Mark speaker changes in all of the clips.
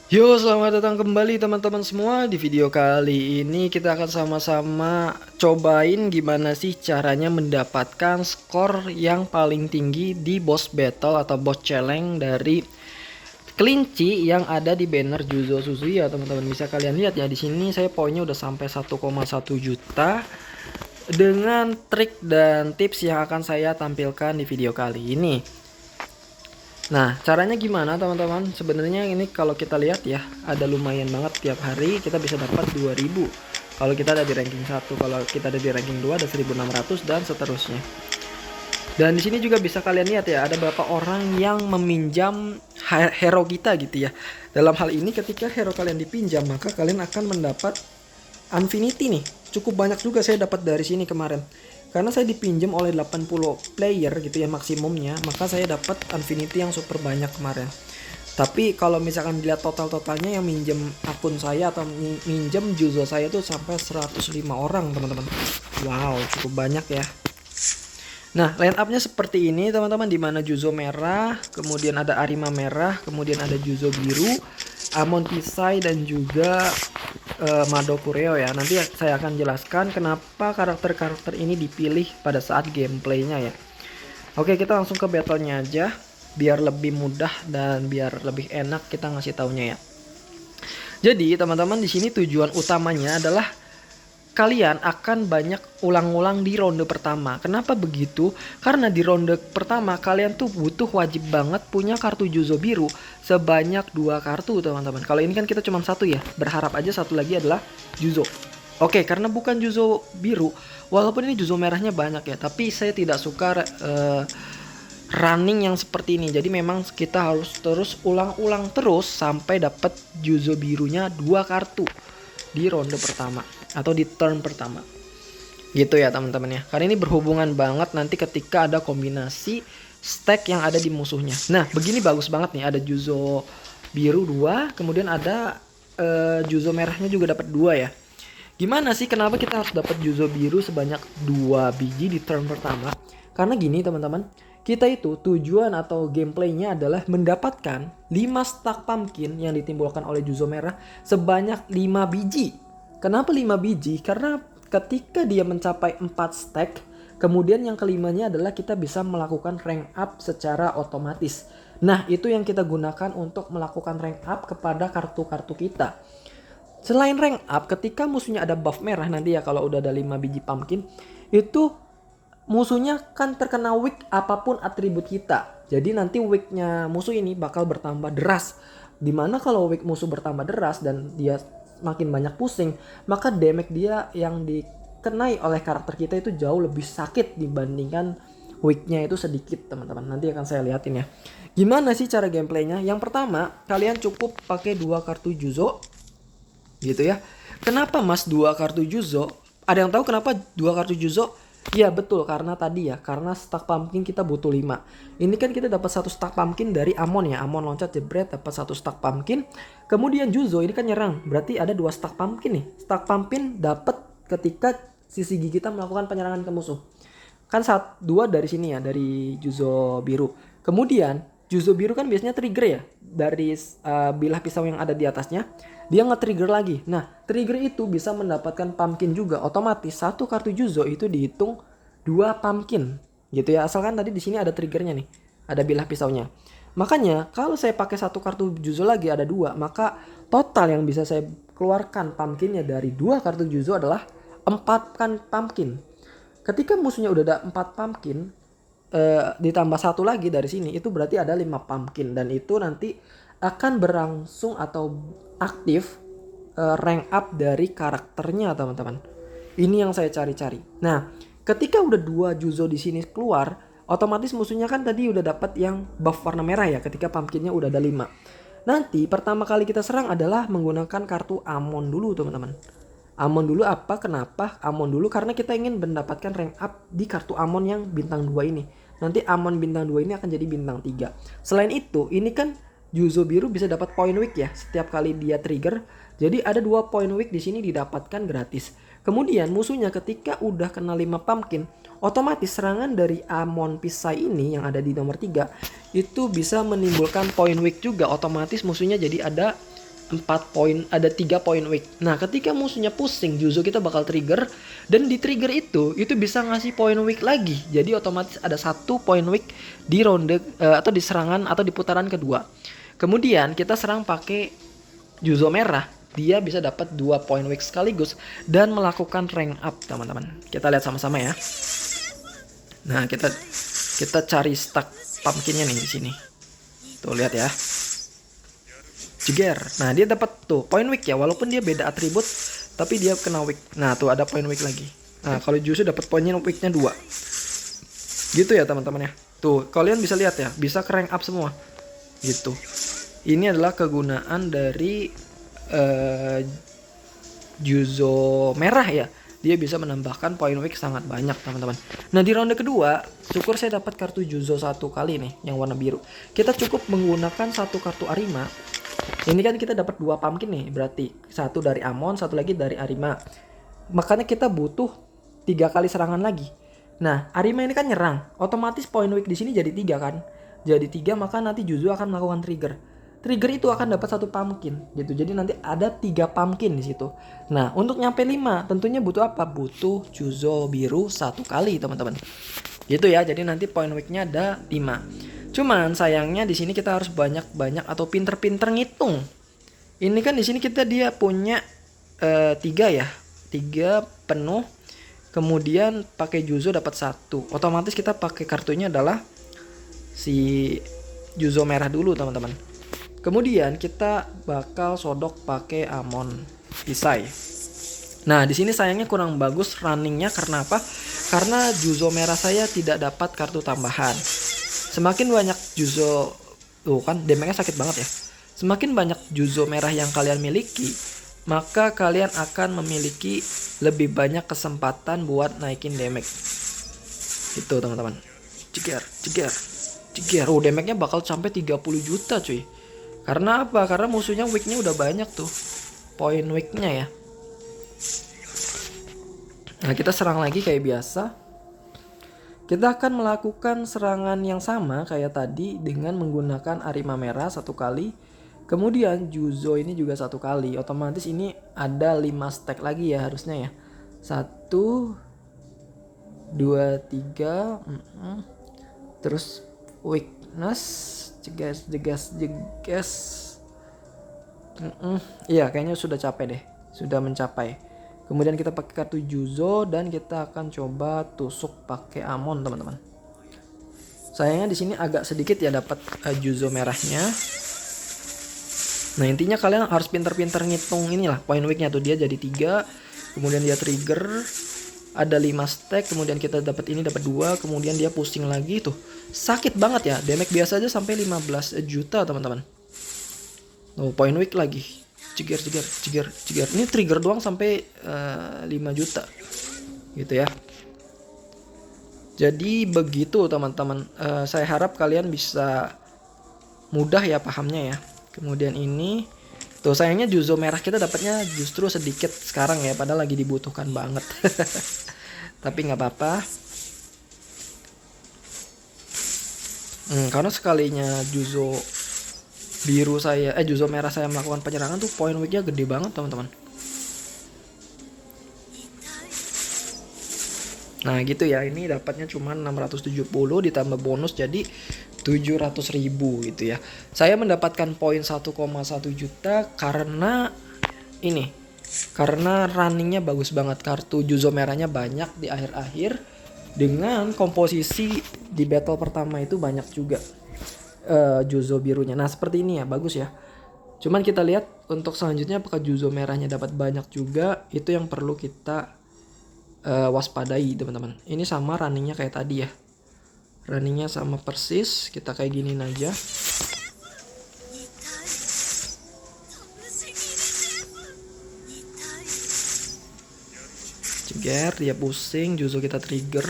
Speaker 1: Yo, selamat datang kembali teman-teman semua. Di video kali ini kita akan sama-sama cobain gimana sih caranya mendapatkan skor yang paling tinggi di boss battle atau boss challenge dari kelinci yang ada di banner Juzo Suzuya, teman-teman. Bisa kalian lihat ya, di sini saya poinnya udah sampai 1,1 juta dengan trik dan tips yang akan saya tampilkan di video kali ini. Nah, caranya gimana teman-teman? Sebenarnya ini kalau kita lihat ya, ada lumayan banget tiap hari kita bisa dapat 2000. Kalau kita ada di ranking 1, kalau kita ada di ranking 2 ada 1600 dan seterusnya. Dan di sini juga bisa kalian lihat ya, ada beberapa orang yang meminjam hero kita gitu ya. Dalam hal ini ketika hero kalian dipinjam, maka kalian akan mendapat Infinity nih. Cukup banyak juga saya dapat dari sini kemarin. Karena saya dipinjam oleh 80 player gitu ya maksimumnya, maka saya dapat Infinity yang super banyak kemarin. Tapi kalau misalkan dilihat total-totalnya yang minjem akun saya atau minjem Juzo saya tuh sampai 105 orang, teman-teman. Wow, cukup banyak ya. Nah, line up-nya seperti ini teman-teman, dimana Juzo merah, kemudian ada Arima merah, kemudian ada Juzo biru, Amon Pisai dan juga Mado Kureo ya. Nanti saya akan jelaskan kenapa karakter-karakter ini dipilih pada saat gameplaynya ya. Oke, kita langsung ke battlenya aja biar lebih mudah dan biar lebih enak kita ngasih taunya ya. Jadi teman-teman, di sini tujuan utamanya adalah kalian akan banyak ulang-ulang di ronde pertama. Kenapa begitu? Karena di ronde pertama kalian tuh butuh wajib banget punya kartu Juzo biru sebanyak 2 kartu teman-teman. Kalau ini kan kita cuma satu ya, berharap aja satu lagi adalah Juzo. Oke, karena bukan Juzo biru, walaupun ini Juzo merahnya banyak ya, tapi saya tidak suka running yang seperti ini. Jadi memang kita harus terus ulang-ulang terus sampai dapat Juzo birunya 2 kartu di ronde pertama atau di turn pertama gitu ya teman-teman ya, karena ini berhubungan banget nanti ketika ada kombinasi stack yang ada di musuhnya. Nah begini bagus banget nih, ada Juzo biru 2, kemudian ada Juzo merahnya juga dapat 2 ya. Gimana sih kenapa kita harus dapat Juzo biru sebanyak 2 biji di turn pertama? Karena gini teman-teman, kita itu tujuan atau gameplaynya adalah mendapatkan 5 stack pumpkin yang ditimbulkan oleh Juzo merah sebanyak 5 biji. Kenapa 5 biji? Karena ketika dia mencapai 4 stack, kemudian yang kelimanya adalah kita bisa melakukan rank up secara otomatis. Nah, itu yang kita gunakan untuk melakukan rank up kepada kartu-kartu kita. Selain rank up, ketika musuhnya ada buff merah nanti ya, kalau udah ada 5 biji pumpkin, itu musuhnya kan terkena weak apapun atribut kita. Jadi nanti weaknya musuh ini bakal bertambah deras. Dimana kalau weak musuh bertambah deras dan dia makin banyak pusing, maka damage dia yang dikenai oleh karakter kita itu jauh lebih sakit dibandingkan weaknya itu sedikit teman-teman. Nanti akan saya liatin ya. Gimana sih cara gameplaynya? Yang pertama, kalian cukup pakai 2 kartu Juzo gitu ya. Kenapa mas 2 kartu Juzo? Ada yang tahu kenapa 2 kartu Juzo? Ya betul, karena tadi ya, karena stack pumpkin kita butuh 5. Ini kan kita dapat 1 stack pumpkin dari Amon ya. Amon loncat jebret dapat 1 stack pumpkin. Kemudian Juzo ini kan nyerang, berarti ada 2 stack pumpkin nih. Stack pumpkin dapat ketika sisi gigi kita melakukan penyerangan ke musuh. Kan 2 dari sini ya, dari Juzo biru. Kemudian Juzo biru kan biasanya trigger ya, dari bilah pisau yang ada di atasnya dia nge-trigger lagi. Nah, trigger itu bisa mendapatkan pumpkin juga. Otomatis satu kartu Juzo itu dihitung 2 pumpkin. Gitu ya. Asalkan tadi di sini ada triggernya nih. Ada bilah pisaunya. Makanya kalau saya pakai 1 kartu Juzo lagi ada 2, maka total yang bisa saya keluarkan pumpkinnya dari 2 kartu Juzo adalah 4 kan pumpkin. Ketika musuhnya udah ada 4 pumpkin, ditambah 1 lagi dari sini, itu berarti ada 5 pumpkin. Dan itu nanti akan berlangsung atau aktif rank up dari karakternya teman-teman. Ini yang saya cari-cari. Nah, ketika udah 2 Juzo di sini keluar, otomatis musuhnya kan tadi udah dapat yang buff warna merah ya, ketika pumpkinnya udah ada 5. Nanti pertama kali kita serang adalah menggunakan kartu Amon dulu teman-teman. Amon dulu apa? Kenapa Amon dulu? Karena kita ingin mendapatkan rank up di kartu Amon yang bintang 2 ini. Nanti Amon bintang 2 ini akan jadi bintang 3. Selain itu, ini kan Juzo biru bisa dapat point weak ya setiap kali dia trigger. Jadi ada 2 point weak di sini didapatkan gratis. Kemudian musuhnya ketika udah kena 5 pumpkin, otomatis serangan dari Amon Pisai ini yang ada di nomor 3 itu bisa menimbulkan point weak juga. Otomatis musuhnya jadi ada 4 poin, ada 3 poin weak. Nah, ketika musuhnya pusing, Juzo kita bakal trigger, dan di trigger itu bisa ngasih poin weak lagi. Jadi otomatis ada 1 poin weak di ronde atau di serangan atau di putaran kedua. Kemudian kita serang pakai Juzo merah, dia bisa dapat 2 poin weak sekaligus dan melakukan rank up, teman-teman. Kita lihat sama-sama ya. Nah, kita cari stack pumpkinnya nih di sini. Tuh lihat ya. Jeger. Nah, dia dapat tuh poin weak ya, walaupun dia beda atribut tapi dia kena weak. Nah, tuh ada poin weak lagi. Nah, kalau Juzo dapat poinnya weaknya 2. Gitu ya, teman-teman ya. Tuh, kalian bisa lihat ya, bisa ke rank up semua. Gitu. Ini adalah kegunaan dari Juzo merah ya. Dia bisa menambahkan poin weak sangat banyak, teman-teman. Nah, di ronde kedua, syukur saya dapat kartu Juzo 1 kali nih yang warna biru. Kita cukup menggunakan 1 kartu Arima. Ini kan kita dapat 2 pumpkin nih, berarti 1 dari Amon, 1 lagi dari Arima. Makanya kita butuh 3 kali serangan lagi. Nah, Arima ini kan nyerang, otomatis poin weak di sini jadi 3 kan. Jadi 3, maka nanti Juzo akan melakukan trigger. Trigger itu akan dapat 1 pumpkin gitu. Jadi nanti ada 3 pumpkin di situ. Nah, untuk nyampe 5 tentunya butuh apa? Butuh Juzo biru 1 kali, teman-teman. Gitu ya. Jadi nanti poin weaknya ada 5. Cuman sayangnya di sini kita harus banyak-banyak atau pinter-pinter ngitung. Ini kan di sini dia punya 3 ya. 3 penuh. Kemudian pakai Juzo dapat 1. Otomatis kita pakai kartunya adalah si Juzo merah dulu, teman-teman. Kemudian kita bakal sodok pakai Amon Isai. Nah, di sini sayangnya kurang bagus runningnya karena apa? Karena Juzo merah saya tidak dapat kartu tambahan. Semakin banyak Juzo, tuh kan damage-nya sakit banget ya. Semakin banyak Juzo merah yang kalian miliki, maka kalian akan memiliki lebih banyak kesempatan buat naikin damage. Gitu, teman-teman. Jeger. Oh, damage-nya bakal sampai 30 juta cuy. Karena apa? Karena musuhnya weak-nya udah banyak tuh. Poin weak-nya ya. Nah, kita serang lagi kayak biasa. Kita akan melakukan serangan yang sama kayak tadi dengan menggunakan Arima merah 1 kali. Kemudian Juzo ini juga 1 kali. Otomatis ini ada 5 stack lagi ya harusnya ya. 1 2 3 terus weakness, jegas. Iya, kayaknya sudah capek deh. Sudah mencapai. Kemudian kita pakai kartu Juzo dan kita akan coba tusuk pakai Amon, teman-teman. Sayangnya di sini agak sedikit ya dapat Juzo merahnya. Nah, intinya kalian harus pinter-pinter ngitung inilah poin weaknya tuh, dia jadi 3. Kemudian dia trigger ada 5 stack, kemudian kita dapat 2, kemudian dia pusing lagi tuh. Sakit banget ya, damage biasa aja sampai 15 juta, teman-teman. Oh, poin weak lagi. Jeger. Ini trigger doang sampai 5 juta. Gitu ya. Jadi begitu, teman-teman. Saya harap kalian bisa mudah ya pahamnya ya. Kemudian ini tuh, sayangnya Juzo merah kita dapatnya justru sedikit sekarang ya, padahal lagi dibutuhkan banget. Tapi nggak apa-apa. Karena sekalinya Juzo biru saya Juzo merah saya melakukan penyerangan tuh poin weaknya gede banget, teman-teman. Nah gitu ya, ini dapatnya cuma 670 ditambah bonus jadi 700.000 gitu ya. Saya mendapatkan poin 1,1 juta karena ini, karena runningnya bagus banget. Kartu Juzo merahnya banyak di akhir-akhir, dengan komposisi di battle pertama itu banyak juga Juzo birunya. Nah seperti ini ya, bagus ya. Cuman kita lihat untuk selanjutnya apakah Juzo merahnya dapat banyak juga, itu yang perlu kita waspadai, teman-teman. Ini sama runningnya kayak tadi ya. Runningnya sama persis, kita kayak giniin aja. Ceger, dia pusing, Juzo kita trigger.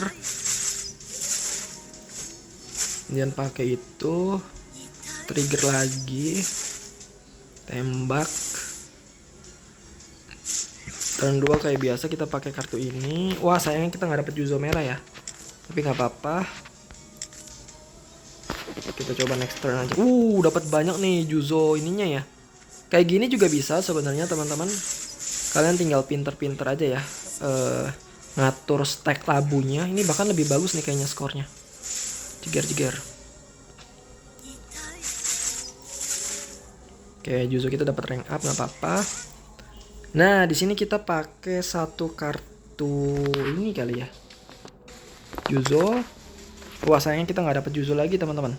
Speaker 1: Kemudian pakai itu, trigger lagi, tembak. Turn 2 kayak biasa kita pakai kartu ini. Wah, sayangnya kita nggak dapet Juzo merah ya. Tapi nggak apa-apa. Kita coba next turn aja. Dapat banyak nih Juzo ininya ya. Kayak gini juga bisa sebenarnya teman-teman. Kalian tinggal pinter-pinter aja ya ngatur stack labunya. Ini bahkan lebih bagus nih kayaknya skornya. Jeger. Oke, justru kita dapat rank up, nggak apa-apa. Nah, di sini kita pakai satu kartu ini kali ya, Juzo. Wah, sayangnya kita nggak dapat Juzo lagi teman-teman.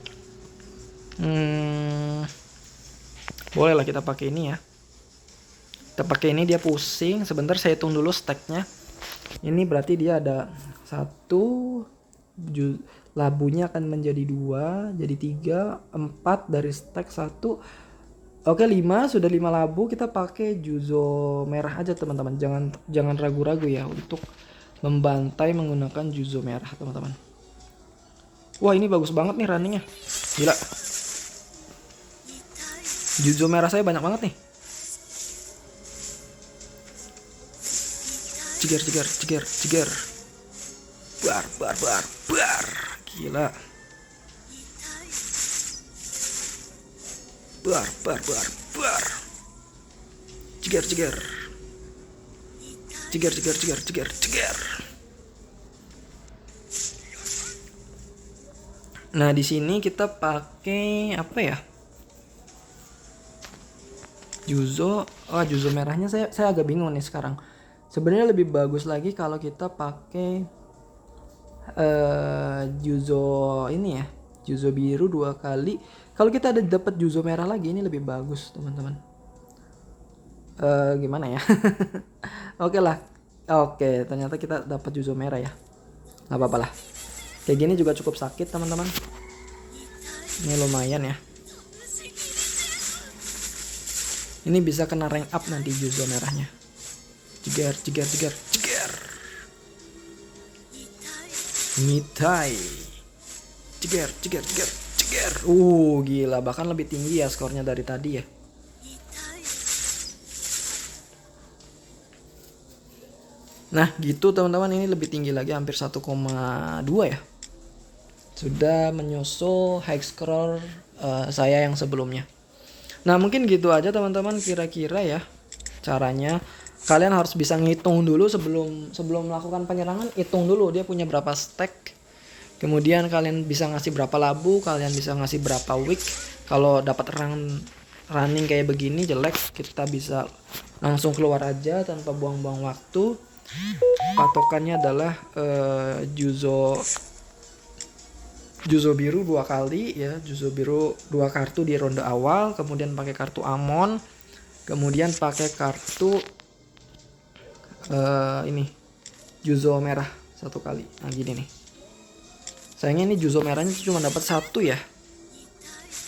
Speaker 1: Boleh lah kita pakai ini ya. Kita pakai ini, dia pusing. Sebentar saya hitung dulu stacknya. Ini berarti dia ada 1, labunya akan menjadi 2, jadi 3, 4 dari stack 1. Oke, 5, sudah 5 labu. Kita pakai Juzo merah aja teman-teman. Jangan ragu-ragu ya untuk membantai menggunakan Juzo merah teman-teman. Wah, ini bagus banget nih runningnya. Gila. Juzo merah saya banyak banget nih. Jeger. Bar. Gila. Bar. Jeger. Nah, di sini kita pakai apa ya? Juzo. Oh, Juzo merahnya saya agak bingung nih sekarang. Sebenarnya lebih bagus lagi kalau kita pakai Juzo ini ya. Juzo biru 2 kali. Kalau kita ada dapat Juzo merah lagi, ini lebih bagus, teman-teman. Gimana ya? Oke lah. Oke, ternyata kita dapat Juzo merah ya. Gak apa-apa lah. Kayak gini juga cukup sakit, teman-teman. Ini lumayan ya. Ini bisa kena rank up nanti Juzo merahnya. Jeger. Mitai. Jeger. Gila, bahkan lebih tinggi ya skornya dari tadi ya. Nah, gitu teman-teman, ini lebih tinggi lagi, hampir 1,2 ya. Sudah menyusul high score saya yang sebelumnya. Nah, mungkin gitu aja teman-teman kira-kira ya caranya. Kalian harus bisa ngitung dulu sebelum melakukan penyerangan. Hitung dulu dia punya berapa stack. Kemudian kalian bisa ngasih berapa labu, kalian bisa ngasih berapa wick. Kalau dapat running kayak begini jelek, kita bisa langsung keluar aja tanpa buang-buang waktu. Patokannya adalah Juzo biru 2 kali ya. Juzo biru 2 kartu di ronde awal, kemudian pakai kartu Amon, kemudian pakai kartu ini Juzo merah 1 kali. Nah, gini nih. Sayangnya ini Juzo merahnya cuma dapat 1 ya.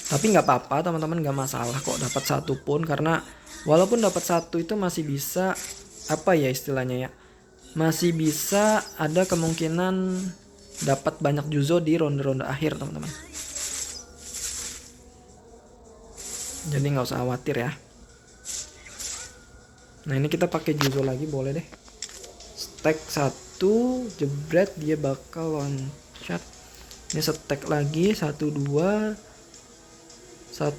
Speaker 1: Tapi nggak apa-apa teman-teman, nggak masalah kok dapat 1 pun, karena walaupun dapat 1 itu masih bisa apa ya istilahnya ya. Masih bisa ada kemungkinan dapat banyak Juzo di ronde-ronde akhir teman-teman. Jadi nggak usah khawatir ya. Nah, ini kita pakai Juzo lagi boleh deh. Stack 1, jebret dia bakal loncat. Ini stack lagi 1 2 4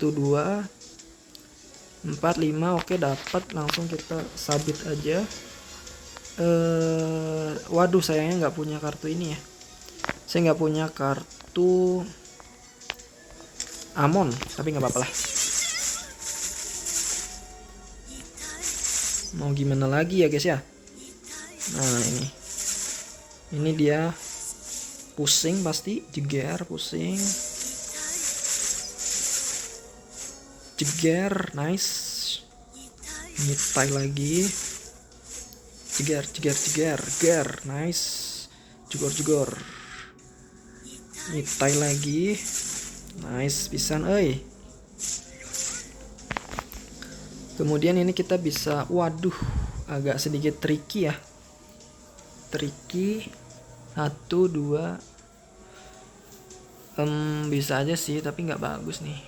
Speaker 1: 5. Oke, dapat, langsung kita sabit aja. Waduh, sayangnya nggak punya kartu ini ya. Saya nggak punya kartu Amon, tapi nggak apa-apa lah. Mau gimana lagi ya guys ya. Nah, ini dia pusing pasti, jeger, pusing, jeger, nice. Mitai lagi, jeger, nice. Jugor, mitai lagi, nice pisan euy. Kemudian ini kita bisa, waduh, agak sedikit tricky ya. Tricky 1 2. Bisa aja sih, tapi nggak bagus nih.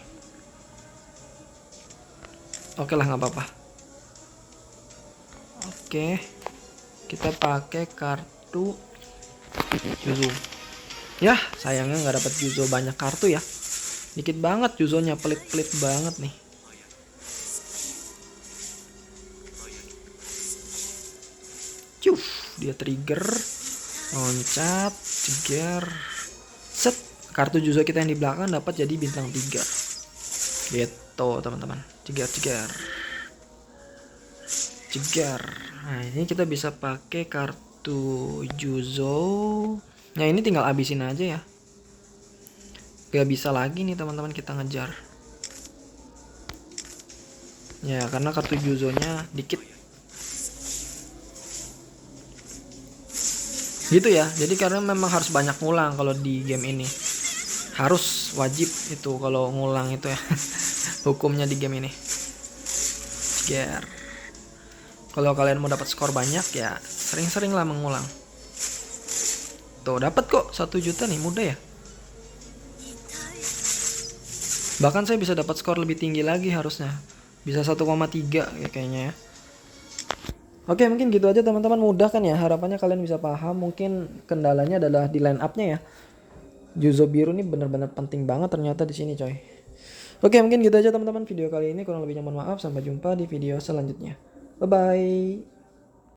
Speaker 1: Oke lah, nggak apa-apa. Oke, kita pakai kartu Juzo. Ya, sayangnya nggak dapat Juzo banyak kartu ya. Dikit banget Juzonya, pelit-pelit banget nih. dia trigger, loncat, ceger, set. Kartu Juzo kita yang di belakang dapat jadi bintang 3. Gitu teman-teman. Ceger. Nah ini kita bisa pakai kartu Juzo. Nah ini tinggal abisin aja ya. Gak bisa lagi nih teman-teman kita ngejar. Ya karena kartu Juzo-nya dikit. Gitu ya. Jadi karena memang harus banyak ngulang kalau di game ini. Harus wajib itu kalau ngulang itu ya. Hukumnya di game ini. Ceger. Kalau kalian mau dapat skor banyak ya sering-sering lah mengulang. Tuh dapat kok 1 juta nih, mudah ya. Bahkan saya bisa dapat skor lebih tinggi lagi harusnya. Bisa 1,3 ya kayaknya ya. Oke mungkin gitu aja teman-teman, mudah kan ya. Harapannya kalian bisa paham. Mungkin kendalanya adalah di line up-nya ya. Juzo biru ini benar-benar penting banget ternyata di sini coy. Oke mungkin gitu aja teman-teman video kali ini, kurang lebihnya mohon maaf. Sampai jumpa di video selanjutnya. Bye bye.